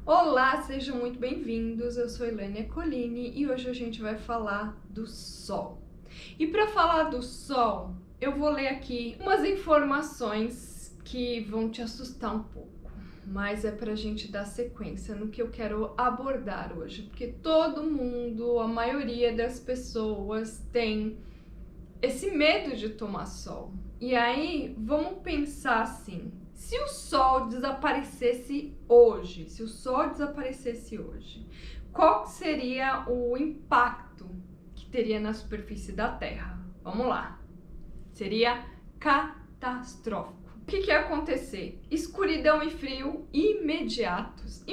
Olá, sejam muito bem-vindos. Eu sou Elânia Colini e hoje a gente vai falar do Sol. E para falar do Sol, eu vou ler aqui umas informações que vão te assustar um pouco, mas é para a gente dar sequência no que eu quero abordar hoje, porque todo mundo, a maioria das pessoas tem esse medo de tomar sol. E aí, vamos pensar assim: se o Sol desaparecesse hoje, qual seria o impacto que teria na superfície da Terra? Vamos lá. Seria catastrófico. O que ia acontecer? Escuridão e frio imediatos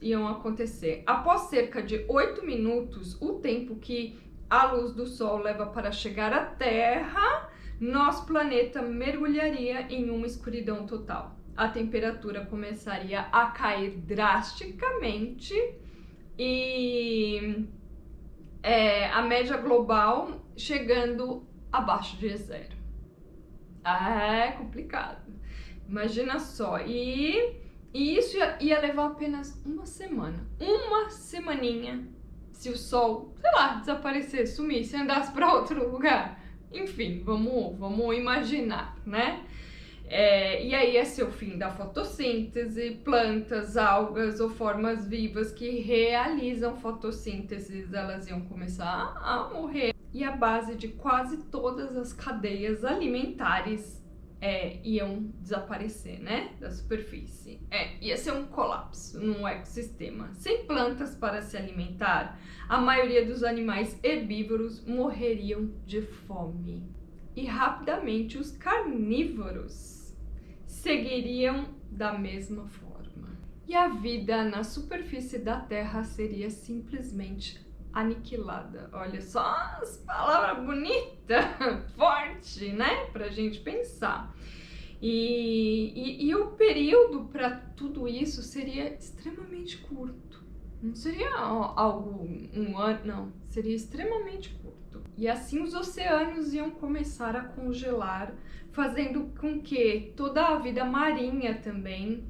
iam acontecer. Após cerca de 8 minutos, o tempo que a luz do Sol leva para chegar à Terra, nosso planeta mergulharia em uma escuridão total. A temperatura começaria a cair drasticamente e a média global chegando abaixo de zero. É complicado. Imagina só. E isso ia levar apenas uma semana. Uma semaninha. Se o Sol, sei lá, desaparecesse, sumisse, andasse para outro lugar. Enfim, vamos imaginar, né? E aí ia ser o fim da fotossíntese, plantas, algas ou formas vivas que realizam fotossíntese, elas iam começar a morrer. E a base de quase todas as cadeias alimentares iam desaparecer, né, da superfície. Ia ser um colapso no ecossistema. Sem plantas para se alimentar, a maioria dos animais herbívoros morreriam de fome. E rapidamente os carnívoros seguiriam da mesma forma. E a vida na superfície da Terra seria simplesmente aniquilada. Olha só as palavras bonitas, forte, né? Pra gente pensar. E o período para tudo isso seria extremamente curto. Não seria algo, um ano, não. Seria extremamente curto. E assim os oceanos iam começar a congelar, fazendo com que toda a vida marinha também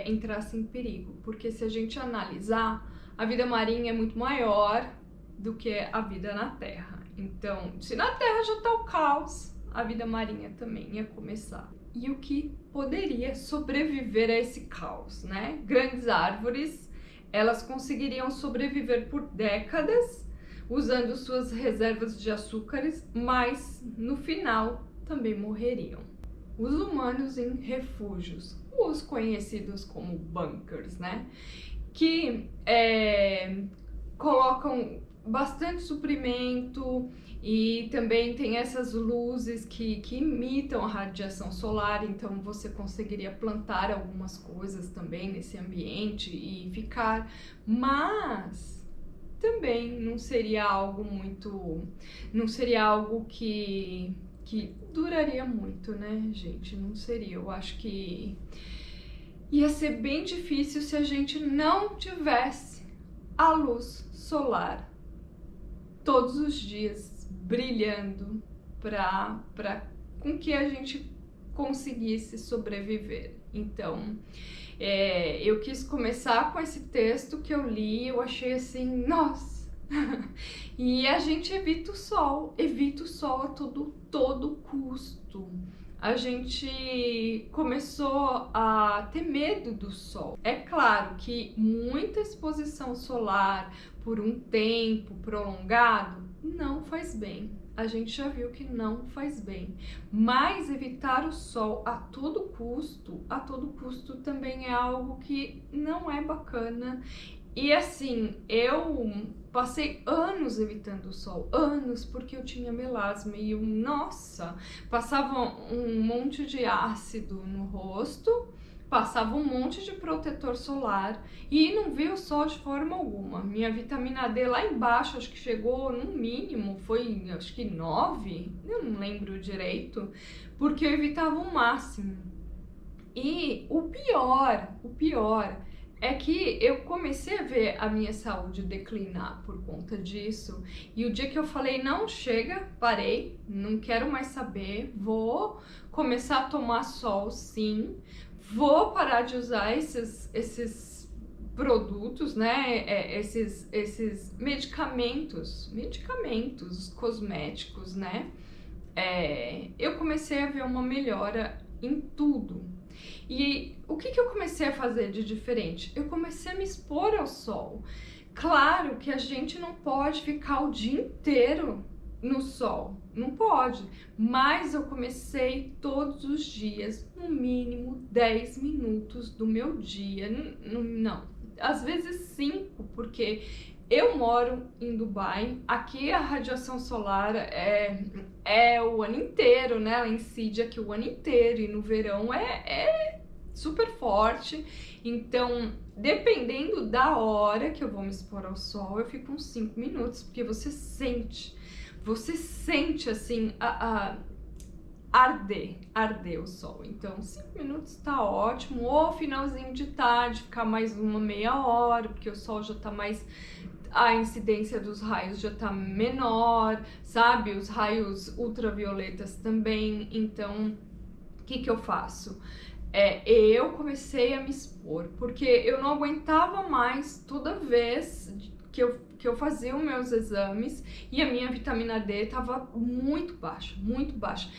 entrasse em perigo. Porque se a gente analisar, a vida marinha é muito maior do que a vida na Terra. Então, se na Terra já tá o caos, a vida marinha também ia começar. E o que poderia sobreviver a esse caos, né? Grandes árvores, elas conseguiriam sobreviver por décadas, usando suas reservas de açúcares, mas no final também morreriam. Os humanos em refúgios, os conhecidos como bunkers, né? Que colocam bastante suprimento e também tem essas luzes que imitam a radiação solar, então você conseguiria plantar algumas coisas também nesse ambiente e ficar, mas também não seria algo que duraria muito, né, gente? Não seria. Eu acho que ia ser bem difícil se a gente não tivesse a luz solar todos os dias brilhando para com que a gente conseguisse sobreviver. Então, eu quis começar com esse texto que eu li, eu achei assim, nossa! E a gente evita o sol a todo custo. A gente começou a ter medo do sol. É claro que muita exposição solar por um tempo prolongado não faz bem. A gente já viu que não faz bem. Mas evitar o sol a todo custo também é algo que não é bacana. E assim, eu passei anos evitando o sol, anos, porque eu tinha melasma e nossa, passava um monte de ácido no rosto, passava um monte de protetor solar e não via o sol de forma alguma. Minha vitamina D lá embaixo, acho que chegou no mínimo, foi acho que 9, eu não lembro direito, porque eu evitava o máximo. E o pior é que eu comecei a ver a minha saúde declinar por conta disso. E o dia que eu falei, não, chega, parei, não quero mais saber, vou começar a tomar sol sim, vou parar de usar esses produtos, né, esses medicamentos cosméticos, né, eu comecei a ver uma melhora em tudo. E o que eu comecei a fazer de diferente? Eu comecei a me expor ao sol. Claro que a gente não pode ficar o dia inteiro no sol, não pode, mas eu comecei todos os dias, no mínimo 10 minutos do meu dia, não, às vezes 5, porque eu moro em Dubai, aqui a radiação solar é o ano inteiro, né? Ela incide aqui o ano inteiro e no verão é super forte. Então, dependendo da hora que eu vou me expor ao sol, eu fico uns 5 minutos, porque você sente assim arder o sol. Então 5 minutos tá ótimo, ou finalzinho de tarde, ficar mais uma meia hora, porque o sol já tá mais, a incidência dos raios já tá menor, sabe? Os raios ultravioletas também. Então, o que eu faço? Eu comecei a me expor, porque eu não aguentava mais toda vez que eu fazia os meus exames e a minha vitamina D tava muito baixa, muito baixa.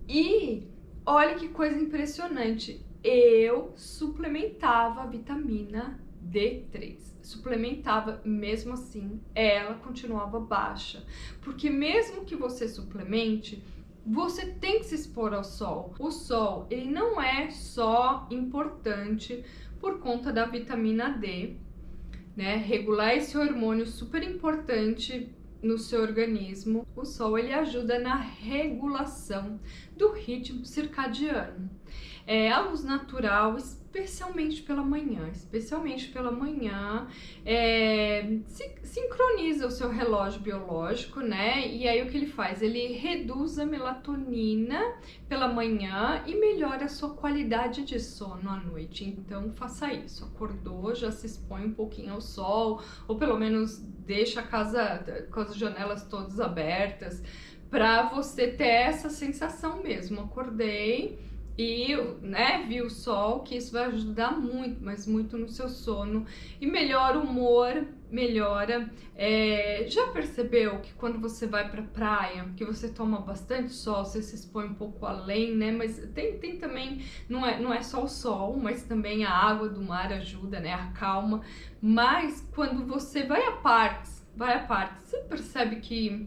E olha que coisa impressionante, eu suplementava a vitamina D3, suplementava, mesmo assim ela continuava baixa, porque mesmo que você suplemente, você tem que se expor ao sol. O sol, ele não é só importante por conta da vitamina D, né? Regular esse hormônio super importante no seu organismo. O sol, ele ajuda na regulação do ritmo circadiano. A luz natural, especialmente pela manhã, sincroniza o seu relógio biológico, né? E aí o que ele faz? Ele reduz a melatonina pela manhã e melhora a sua qualidade de sono à noite. Então faça isso, acordou, já se expõe um pouquinho ao sol, ou pelo menos deixa a casa com as janelas todas abertas, para você ter essa sensação mesmo. Acordei e, né, vi o sol, que isso vai ajudar muito, mas muito no seu sono, e melhora o humor, melhora. Já percebeu que quando você vai pra praia, que você toma bastante sol, você se expõe um pouco além, né? Mas tem também, não é só o sol, mas também a água do mar ajuda, né? Acalma. Mas quando você vai a partes, você percebe que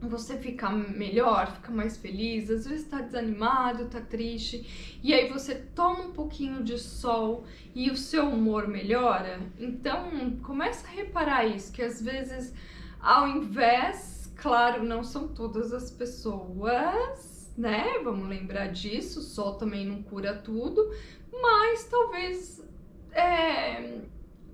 você fica melhor, fica mais feliz, às vezes tá desanimado, tá triste, e aí você toma um pouquinho de sol e o seu humor melhora. Então, começa a reparar isso, que às vezes, ao invés, claro, não são todas as pessoas, né? Vamos lembrar disso, o sol também não cura tudo, mas talvez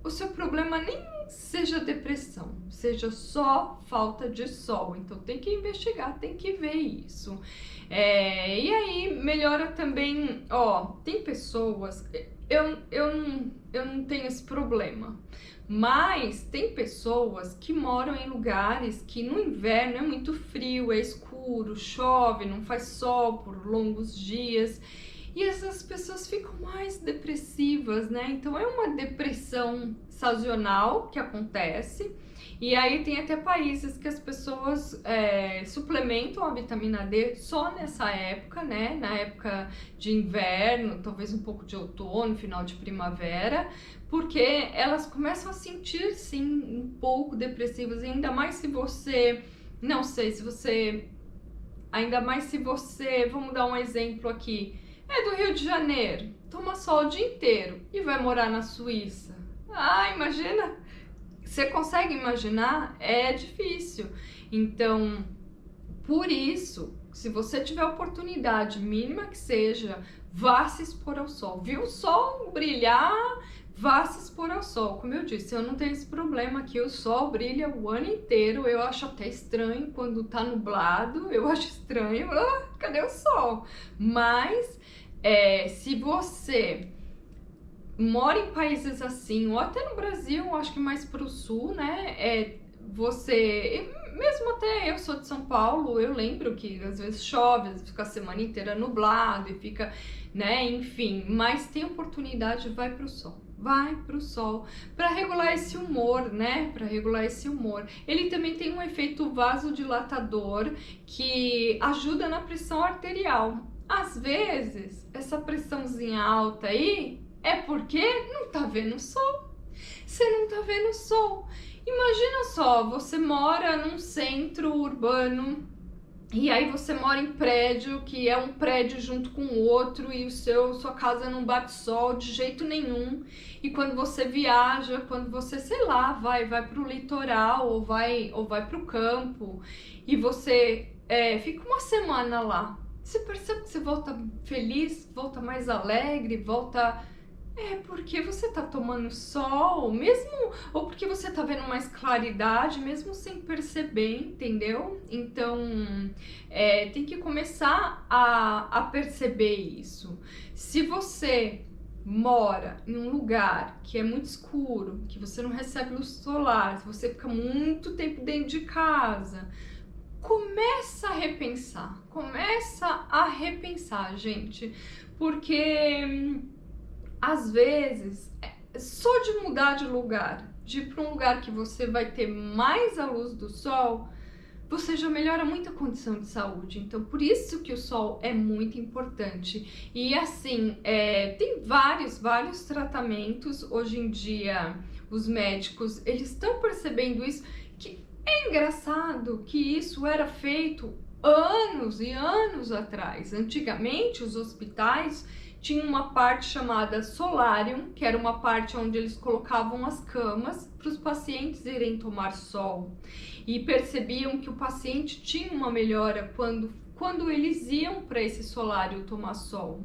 o seu problema nem seja depressão, seja só falta de sol. Então tem que investigar, tem que ver isso. E aí melhora também, tem pessoas, eu não tenho esse problema, mas tem pessoas que moram em lugares que no inverno é muito frio, é escuro, chove, não faz sol por longos dias, e essas pessoas ficam mais depressivas, né? Então é uma depressão sazonal que acontece. E aí tem até países que as pessoas suplementam a vitamina D só nessa época, né? Na época de inverno, talvez um pouco de outono, final de primavera, porque elas começam a sentir, sim, um pouco depressivas. E ainda mais se você, não sei, vamos dar um exemplo aqui, do Rio de Janeiro, toma sol o dia inteiro e vai morar na Suíça. Imagina! Você consegue imaginar? É difícil. Então, por isso, se você tiver oportunidade, mínima que seja, vá se expor ao sol. Viu o sol brilhar? Vá se expor ao sol. Como eu disse, eu não tenho esse problema aqui, o sol brilha o ano inteiro. Eu acho até estranho quando tá nublado, eu acho estranho, cadê o sol? Mas se você mora em países assim, ou até no Brasil, acho que mais pro sul, né? Mesmo até eu sou de São Paulo, eu lembro que às vezes chove, às vezes fica a semana inteira nublado e fica, né? Enfim, mas tem oportunidade, vai pro sol. vai pro sol, para regular esse humor, né? Para regular esse humor. Ele também tem um efeito vasodilatador que ajuda na pressão arterial. Às vezes, essa pressãozinha alta aí é porque não tá vendo o sol. Você não tá vendo o sol. Imagina só, você mora num centro urbano e aí você mora em prédio, que é um prédio junto com o outro, e sua casa não bate sol de jeito nenhum. E quando você viaja, quando você, sei lá, vai pro litoral ou vai pro campo, e você fica uma semana lá, você percebe que você volta feliz, volta mais alegre, volta... porque você tá tomando sol, mesmo, ou porque você tá vendo mais claridade, mesmo sem perceber, entendeu? Então, tem que começar a perceber isso. Se você mora em um lugar que é muito escuro, que você não recebe luz solar, se você fica muito tempo dentro de casa, começa a repensar, gente, porque... às vezes, só de mudar de lugar, de ir para um lugar que você vai ter mais a luz do sol, você já melhora muito a condição de saúde. Então, por isso que o sol é muito importante. E assim, tem vários tratamentos. Hoje em dia, os médicos, eles estão percebendo isso, que é engraçado que isso era feito anos e anos atrás. Antigamente, os hospitais tinha uma parte chamada solarium, que era uma parte onde eles colocavam as camas para os pacientes irem tomar sol. E percebiam que o paciente tinha uma melhora quando eles iam para esse solário tomar sol.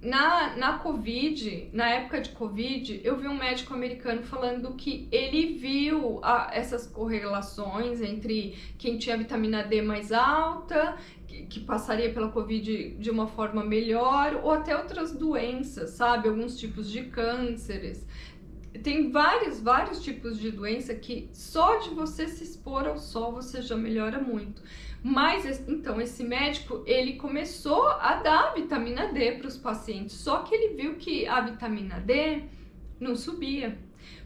Na Covid, na época de Covid, eu vi um médico americano falando que ele viu essas correlações entre quem tinha vitamina D mais alta, que passaria pela Covid de uma forma melhor, ou até outras doenças, sabe? Alguns tipos de cânceres. Tem vários tipos de doença que só de você se expor ao sol você já melhora muito. Mas, então, esse médico, ele começou a dar vitamina D para os pacientes, só que ele viu que a vitamina D não subia.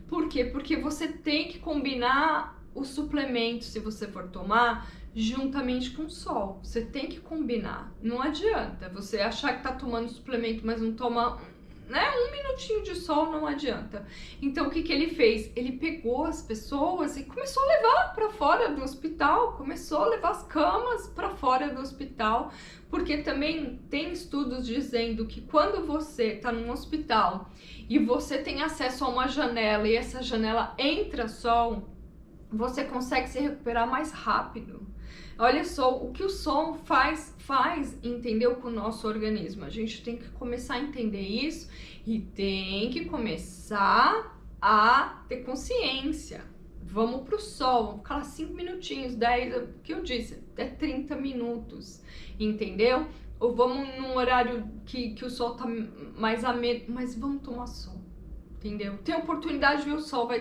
Por quê? Porque você tem que combinar os suplementos, se você for tomar, juntamente com o sol. Você tem que combinar. Não adianta você achar que tá tomando suplemento, mas não toma, né? Um minutinho de sol não adianta. Então, o que ele fez? Ele pegou as pessoas e começou a levar para fora do hospital, começou a levar as camas para fora do hospital, porque também tem estudos dizendo que quando você tá num hospital e você tem acesso a uma janela e essa janela entra sol, você consegue se recuperar mais rápido. Olha só o que o sol faz, entendeu, com o nosso organismo. A gente tem que começar a entender isso e tem que começar a ter consciência. Vamos pro sol, vamos ficar lá 5 minutinhos, 10, o que eu disse, até 30 minutos, entendeu? Ou vamos num horário que o sol tá mais ameno, mas vamos tomar sol, entendeu? Tem oportunidade de ver o sol, vai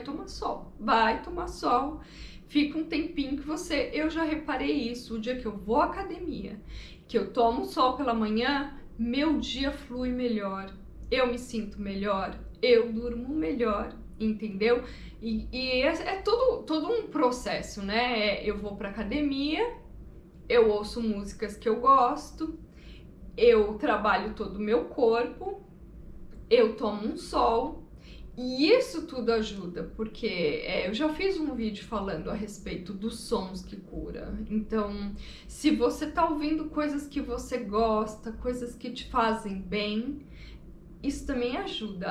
tomar sol. Fica um tempinho que eu já reparei isso, o dia que eu vou à academia, que eu tomo sol pela manhã, meu dia flui melhor, eu me sinto melhor, eu durmo melhor, entendeu? E é todo um processo, né? Eu vou pra academia, eu ouço músicas que eu gosto, eu trabalho todo o meu corpo, eu tomo um sol. E isso tudo ajuda, porque eu já fiz um vídeo falando a respeito dos sons que cura. Então, se você tá ouvindo coisas que você gosta, coisas que te fazem bem, isso também ajuda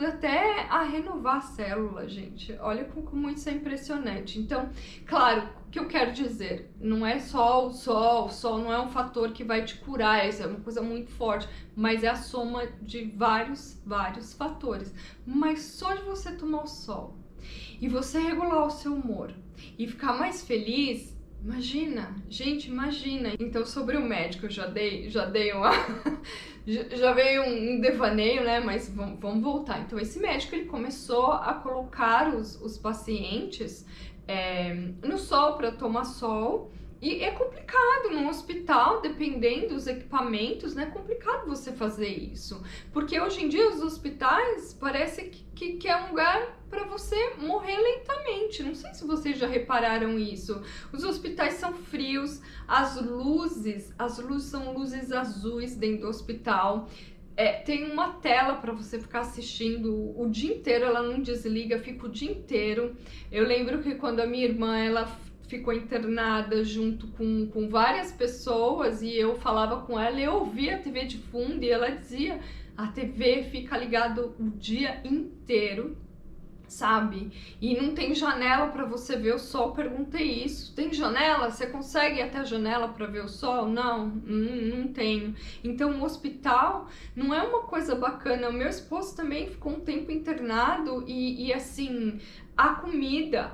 até a renovar a célula, gente. Olha como isso é impressionante. Então, claro, o que eu quero dizer, não é só o sol não é um fator que vai te curar, isso é uma coisa muito forte, mas é a soma de vários fatores. Mas só de você tomar o sol e você regular o seu humor e ficar mais feliz, imagina, gente, imagina. Então, sobre o médico, eu já dei uma... já veio um devaneio, né? Mas vamos voltar. Então, esse médico, ele começou a colocar os pacientes no sol, para tomar sol, E é complicado num hospital, dependendo dos equipamentos, né? É complicado você fazer isso. Porque hoje em dia os hospitais parece que é um lugar para você morrer lentamente. Não sei se vocês já repararam isso. Os hospitais são frios, as luzes são luzes azuis dentro do hospital. Tem uma tela para você ficar assistindo o dia inteiro, ela não desliga, fica o dia inteiro. Eu lembro que quando a minha irmã, ela ficou internada junto com várias pessoas e eu falava com ela e eu ouvia a TV de fundo e ela dizia, a TV fica ligada o dia inteiro, sabe? E não tem janela para você ver o sol. Perguntei isso. Tem janela? Você consegue ir até a janela para ver o sol? Não tenho. Então o hospital não é uma coisa bacana. O meu esposo também ficou um tempo internado e assim, a comida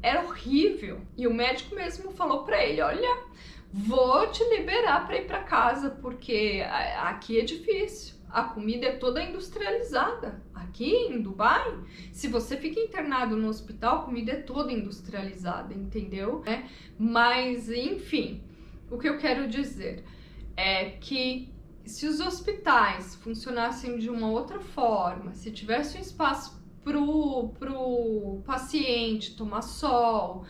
era horrível. E o médico mesmo falou para ele, olha, vou te liberar para ir para casa, porque aqui é difícil. A comida é toda industrializada. Aqui em Dubai, se você fica internado no hospital, a comida é toda industrializada, entendeu? Mas, enfim, o que eu quero dizer é que se os hospitais funcionassem de uma outra forma, se tivesse um espaço pro paciente tomar sol,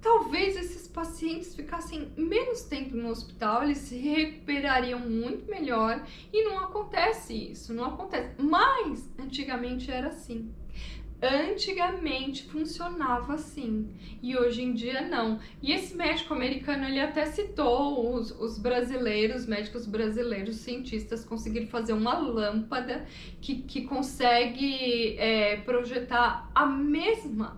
talvez esses pacientes ficassem menos tempo no hospital, eles se recuperariam muito melhor e não acontece isso, não acontece. Mas antigamente era assim. Antigamente funcionava assim e hoje em dia não. E esse médico americano, ele até citou os brasileiros, médicos brasileiros, cientistas conseguiram fazer uma lâmpada que consegue projetar a mesma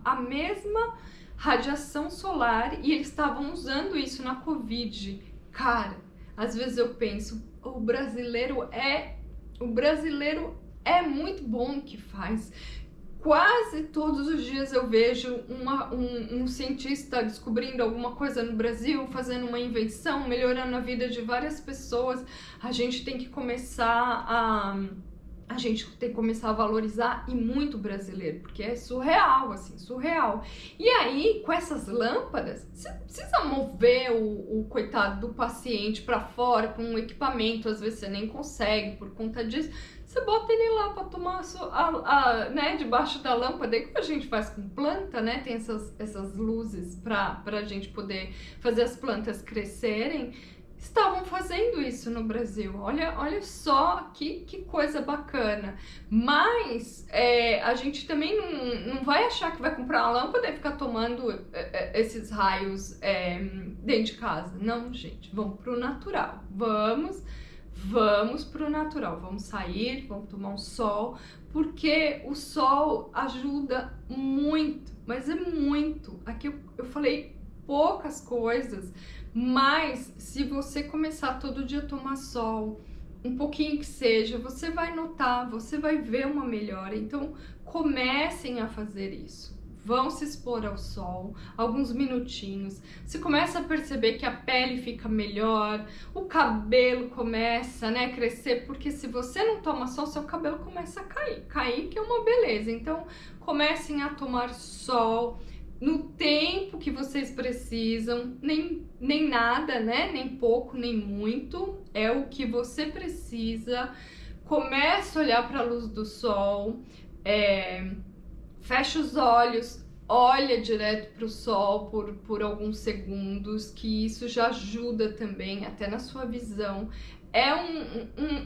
radiação solar e eles estavam usando isso na Covid. Cara, às vezes eu penso, o brasileiro é muito bom no que faz. Quase todos os dias eu vejo um cientista descobrindo alguma coisa no Brasil, fazendo uma invenção, melhorando a vida de várias pessoas. A gente tem que começar a valorizar e muito brasileiro, porque é surreal, assim, surreal. E aí, com essas lâmpadas, você não precisa mover o coitado do paciente para fora com um equipamento, às vezes você nem consegue por conta disso. Você bota ele lá para tomar né, debaixo da lâmpada, e como a gente faz com planta, né? Tem essas luzes para a gente poder fazer as plantas crescerem. Estavam fazendo isso no Brasil. Olha só que coisa bacana. Mas a gente também não vai achar que vai comprar uma lâmpada e ficar tomando esses raios dentro de casa. Não, gente, vamos pro natural. Vamos pro natural. Vamos sair, vamos tomar um sol, porque o sol ajuda muito, mas é muito. Aqui eu falei poucas coisas, mas se você começar todo dia a tomar sol, um pouquinho que seja, você vai notar, você vai ver uma melhora. Então comecem a fazer isso. Vão se expor ao sol, alguns minutinhos. Você começa a perceber que a pele fica melhor, o cabelo começa, né, a crescer, porque se você não toma sol, seu cabelo começa a cair que é uma beleza. Então comecem a tomar sol no tempo que vocês precisam, nem nada, né? Nem pouco, nem muito, é o que você precisa. Começa a olhar para a luz do sol, fecha os olhos, olha direto para o sol por alguns segundos, que isso já ajuda também, até na sua visão.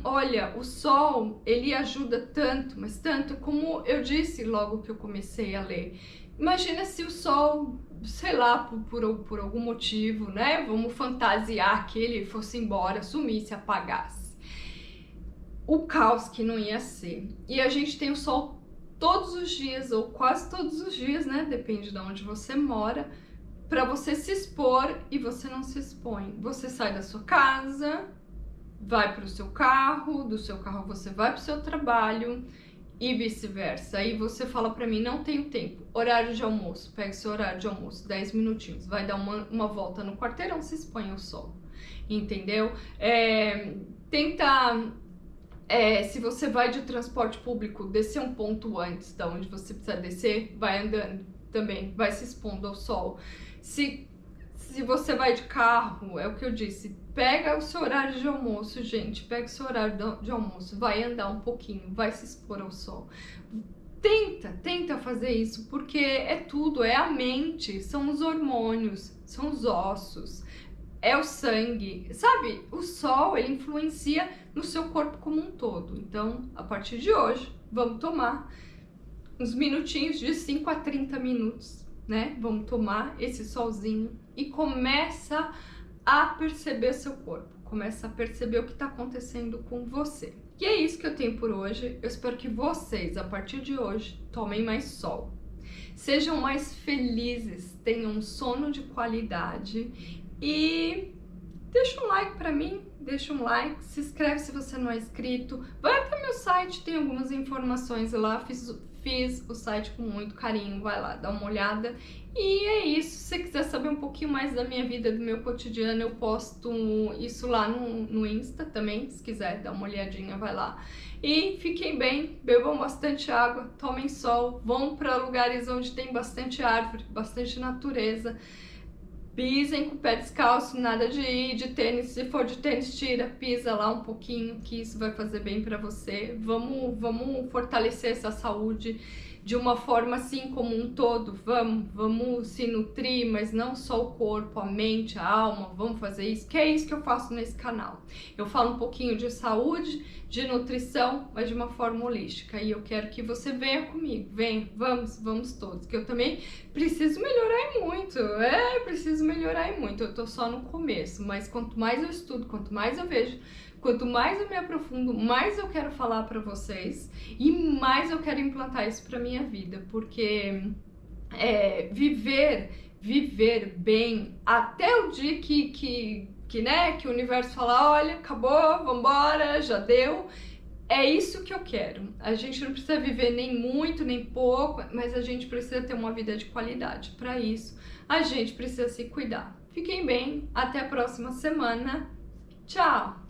Olha, o sol, ele ajuda tanto, mas tanto, como eu disse logo que eu comecei a ler. Imagina se o sol, sei lá, por algum motivo, né? Vamos fantasiar que ele fosse embora, sumisse, apagasse. O caos que não ia ser. E a gente tem o sol todos os dias, ou quase todos os dias, né? Depende de onde você mora, para você se expor e você não se expõe. Você sai da sua casa, vai para o seu carro, do seu carro você vai para o seu trabalho, e vice-versa. Aí você fala pra mim, não tenho tempo. Horário de almoço, pega seu horário de almoço, 10 minutinhos. Vai dar uma volta no quarteirão, se expõe ao sol. Entendeu? Tenta, se você vai de transporte público, descer um ponto antes da onde você precisa descer, vai andando também, vai se expondo ao sol. se você vai de carro, é o que eu disse, pega o seu horário de almoço, gente, pega o seu horário de almoço, vai andar um pouquinho, vai se expor ao sol. Tenta fazer isso, porque é tudo, é a mente, são os hormônios, são os ossos, é o sangue, sabe? O sol, ele influencia no seu corpo como um todo. Então, a partir de hoje, vamos tomar uns minutinhos, de 5 a 30 minutos, né? Vamos tomar esse solzinho e começa a perceber seu corpo, começa a perceber o que está acontecendo com você. E é isso que eu tenho por hoje. Eu espero que vocês, a partir de hoje, tomem mais sol, sejam mais felizes, tenham um sono de qualidade e deixa um like pra mim, deixa um like, se inscreve se você não é inscrito, vai até meu site, tem algumas informações lá, fiz o site com muito carinho, vai lá, dá uma olhada. E é isso, se você quiser saber um pouquinho mais da minha vida, do meu cotidiano, eu posto isso lá no Insta também, se quiser dar uma olhadinha, vai lá. E fiquem bem, bebam bastante água, tomem sol, vão para lugares onde tem bastante árvore, bastante natureza. Pisem com o pé descalço, nada de ir de tênis, se for de tênis, tira, pisa lá um pouquinho, que isso vai fazer bem para você. Vamos fortalecer essa saúde de uma forma assim como um todo, vamos se nutrir, mas não só o corpo, a mente, a alma, vamos fazer isso, que é isso que eu faço nesse canal. Eu falo um pouquinho de saúde, de nutrição, mas de uma forma holística, e eu quero que você venha comigo, venha, vamos todos, que eu também preciso melhorar muito, preciso melhorar muito, eu tô só no começo, mas quanto mais eu estudo, quanto mais eu vejo, quanto mais eu me aprofundo, mais eu quero falar para vocês e mais eu quero implantar isso para minha vida, porque viver bem até o dia que o universo fala, olha, acabou, vambora, já deu. É isso que eu quero. A gente não precisa viver nem muito, nem pouco, mas a gente precisa ter uma vida de qualidade. Para isso, a gente precisa se cuidar. Fiquem bem, até a próxima semana. Tchau!